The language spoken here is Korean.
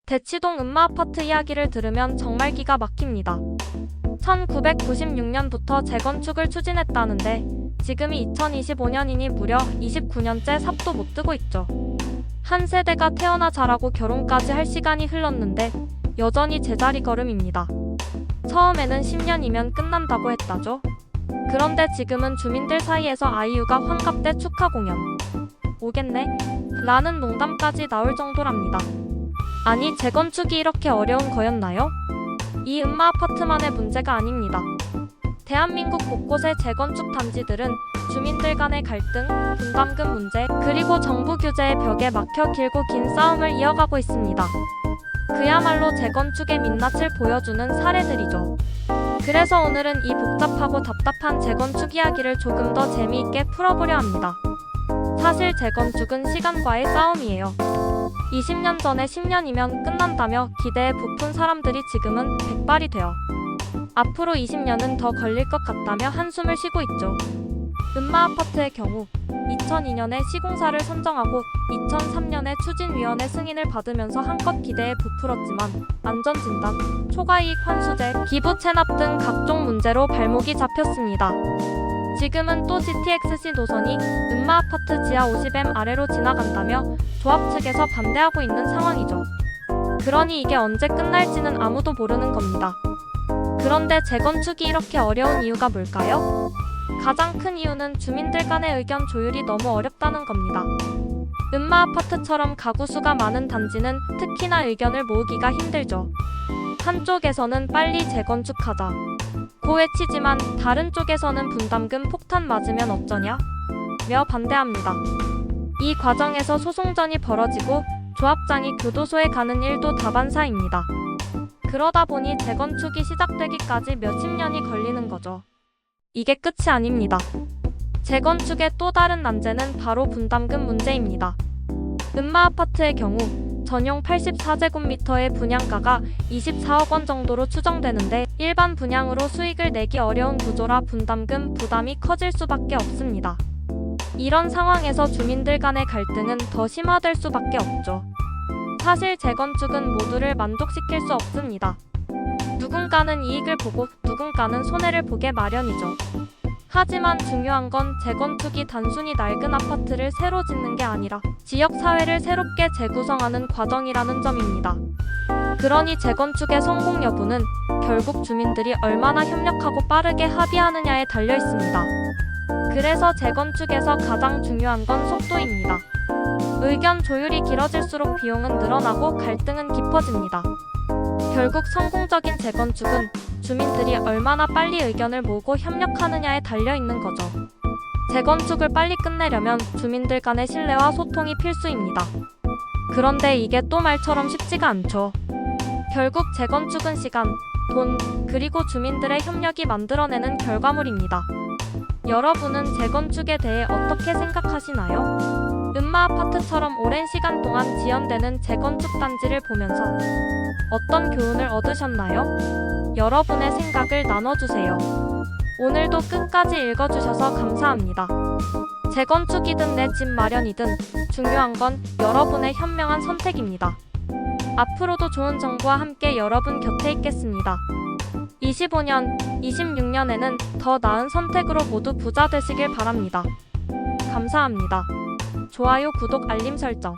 대치동 음마아파트 이야기를 들으면 정말 기가 막힙니다. 1996년부터 재건축을 추진했다는데 지금이 2025년이니 무려 29년째 삽도 못 뜨고 있죠. 한 세대가 태어나 자라고 결혼까지 할 시간이 흘렀는데 여전히 제자리 걸음입니다. 처음에는 10년이면 끝난다고 했다죠. 그런데 지금은 주민들 사이에서 아이유가 환갑 때 축하 공연 오겠네? 라는 농담까지 나올 정도랍니다. 아니, 재건축이 이렇게 어려운 거였나요? 이 음마아파트만의 문제가 아닙니다. 대한민국 곳곳의 재건축 단지들은 주민들 간의 갈등, 분담금 문제, 그리고 정부 규제의 벽에 막혀 길고 긴 싸움을 이어가고 있습니다. 그야말로 재건축의 민낯을 보여주는 사례들이죠. 그래서 오늘은 이 복잡하고 답답한 재건축 이야기를 조금 더 재미있게 풀어보려 합니다. 사실 재건축은 시간과의 싸움이에요. 20년 전에 10년이면 끝난다며 기대에 부푼 사람들이 지금은 백발이 되어 앞으로 20년은 더 걸릴 것 같다며 한숨을 쉬고 있죠. 음마아파트의 경우 2002년에 시공사를 선정하고 2003년에 추진위원회 승인을 받으면서 한껏 기대에 부풀었지만 안전진단, 초과이익 환수제, 기부 체납 등 각종 문제로 발목이 잡혔습니다. 지금은 또 GTX-C 노선이 음마아파트 지하 50m 아래로 지나간다며 조합 측에서 반대하고 있는 상황이죠. 그러니 이게 언제 끝날지는 아무도 모르는 겁니다. 그런데 재건축이 이렇게 어려운 이유가 뭘까요? 가장 큰 이유는 주민들 간의 의견 조율이 너무 어렵다는 겁니다. 음마아파트처럼 가구 수가 많은 단지는 특히나 의견을 모으기가 힘들죠. 한쪽에서는 빨리 재건축하자 고 외치지만 다른 쪽에서는 분담금 폭탄 맞으면 어쩌냐? 며 반대합니다. 이 과정에서 소송전이 벌어지고 조합장이 교도소에 가는 일도 다반사입니다. 그러다 보니 재건축이 시작되기까지 몇십 년이 걸리는 거죠. 이게 끝이 아닙니다. 재건축의 또 다른 난제는 바로 분담금 문제입니다. 음마아파트의 경우 전용 84제곱미터의 분양가가 24억 원 정도로 추정되는데 일반 분양으로 수익을 내기 어려운 구조라 분담금 부담이 커질 수밖에 없습니다. 이런 상황에서 주민들 간의 갈등은 더 심화될 수밖에 없죠. 사실 재건축은 모두를 만족시킬 수 없습니다. 누군가는 이익을 보고 누군가는 손해를 보게 마련이죠. 하지만 중요한 건 재건축이 단순히 낡은 아파트를 새로 짓는 게 아니라 지역사회를 새롭게 재구성하는 과정이라는 점입니다. 그러니 재건축의 성공 여부는 결국 주민들이 얼마나 협력하고 빠르게 합의하느냐에 달려 있습니다. 그래서 재건축에서 가장 중요한 건 속도입니다. 의견 조율이 길어질수록 비용은 늘어나고 갈등은 깊어집니다. 결국 성공적인 재건축은 주민들이 얼마나 빨리 의견을 모으고 협력하느냐에 달려있는 거죠. 재건축을 빨리 끝내려면 주민들 간의 신뢰와 소통이 필수입니다. 그런데 이게 또 말처럼 쉽지가 않죠. 결국 재건축은 시간, 돈, 그리고 주민들의 협력이 만들어내는 결과물입니다. 여러분은 재건축에 대해 어떻게 생각하시나요? 음마아파트처럼 오랜 시간 동안 지연되는 재건축 단지를 보면서 어떤 교훈을 얻으셨나요? 여러분의 생각을 나눠주세요. 오늘도 끝까지 읽어주셔서 감사합니다. 재건축이든 내 집 마련이든 중요한 건 여러분의 현명한 선택입니다. 앞으로도 좋은 정보와 함께 여러분 곁에 있겠습니다. 25년, 26년에는 더 나은 선택으로 모두 부자 되시길 바랍니다. 감사합니다. 좋아요, 구독, 알림 설정.